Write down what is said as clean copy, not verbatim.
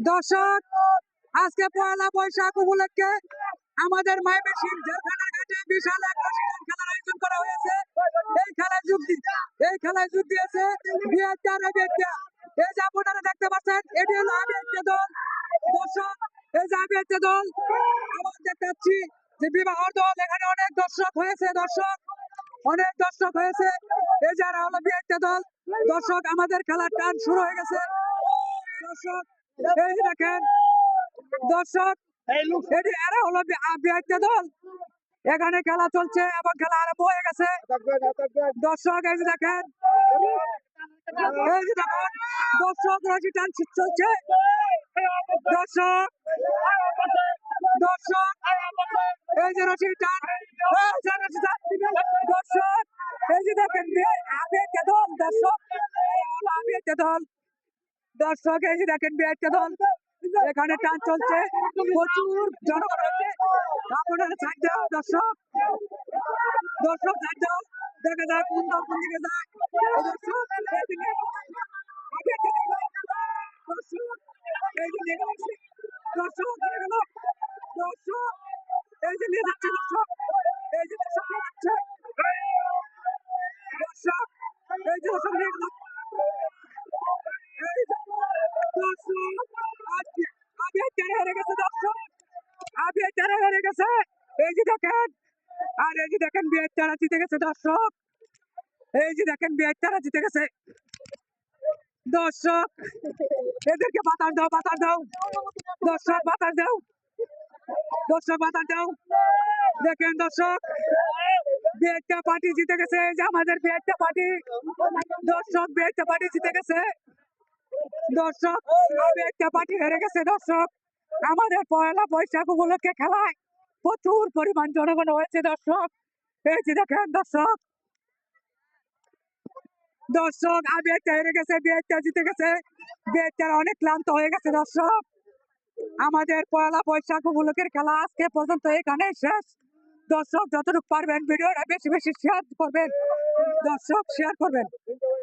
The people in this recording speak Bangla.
দর্শক, আজকে পয়লা বৈশাখ উপলক্ষে আমাদের ময়মনসিংহ জেলখানার ঘাটে বিশাল এক রসিকতা খেলার আয়োজন করা হয়েছে। এই খেলায় যোগ দিয়েছে বিএনপির আবির্ভাব। এই যে আপনারা দেখতে পাচ্ছেন, এটি হলো আবির্ভাব দল। দর্শক, এই যে আবির্ভাব দল, আমরা দেখতে পাচ্ছি যে বিবাহ দল। এখানে অনেক দর্শক হয়েছে। অনেক দর্শক হয়েছে। এই যারা হলো বিএনপি দল। দর্শক, আমাদের খেলার টান শুরু হয়ে গেছে। দর্শক, এই যে দেখেন, দর্শক, এটি এরা হলো বিএনপি দল। এখানে খেলা চলছে এবং খেলা আরম্ভ হয়ে গেছে। দর্শক, এই যে দেখেন, দর্শক রশি টান চলছে। দর্শক, দর্শক, এই যে রশি টান, দর্শক, এই যে দেখেন বিএনপি দল। দর্শক, বিএনপি দল। দর্শক, এই যে দেখেন বিএনপি দল। এখানে টান চলছে, প্রচুর জনগণ হচ্ছে। আপনারা ছাড় দাও দর্শক, দর্শক ছাড় দাও। দেখা যায় কোন দল কোন দিকে যায়। দর্শক, দর্শক, এই যে নিয়ে যাচ্ছে। দর্শক, দর্শক, এই যে নিয়ে যাচ্ছে। দর্শক, এই যে দর্শক নিয়ে যাচ্ছে। দর্শক, এই যে দর্শক নিয়ে গেল। হেরে গেছে দর্শক, হেরে গেছে। এই যে দেখেন, আর এই যে দেখেন বিএনপিরা জিতে গেছে দর্শক। এই যে দেখেন বিএনপিরা জিতে গেছে। দর্শক, এদেরকে বাতাস দাও, বাতাস দাও। দর্শক, বাতাস দাও। দর্শক, বাতাস দাও। দেখেন দর্শক, বিএনপি পার্টি জিতে গেছে। এই যে আমাদের বিএনপি পার্টি। দর্শক, বিএনপি পার্টি জিতে গেছে। দর্শক, বিএনপি পার্টি হেরে গেছে। দর্শক, আমাদের পয়লা বৈশাখ উপলক্ষে খেলায় প্রচুর পরিমাণ জনগণ হয়েছে। দর্শক, এই যে দেখেন দর্শক, দর্শক, বিএনপি হেরে গেছে, বিএনপি জিতে গেছে। বিএনপি অনেক ক্লান্ত হয়ে গেছে। দর্শক, আমাদের পয়লা বৈশাখ উপলক্ষের খেলা আজকে পর্যন্ত এখানে শেষ। দর্শক, যতটুকু পারবেন ভিডিওটা বেশি বেশি শেয়ার করবেন। দর্শক, শেয়ার করবেন।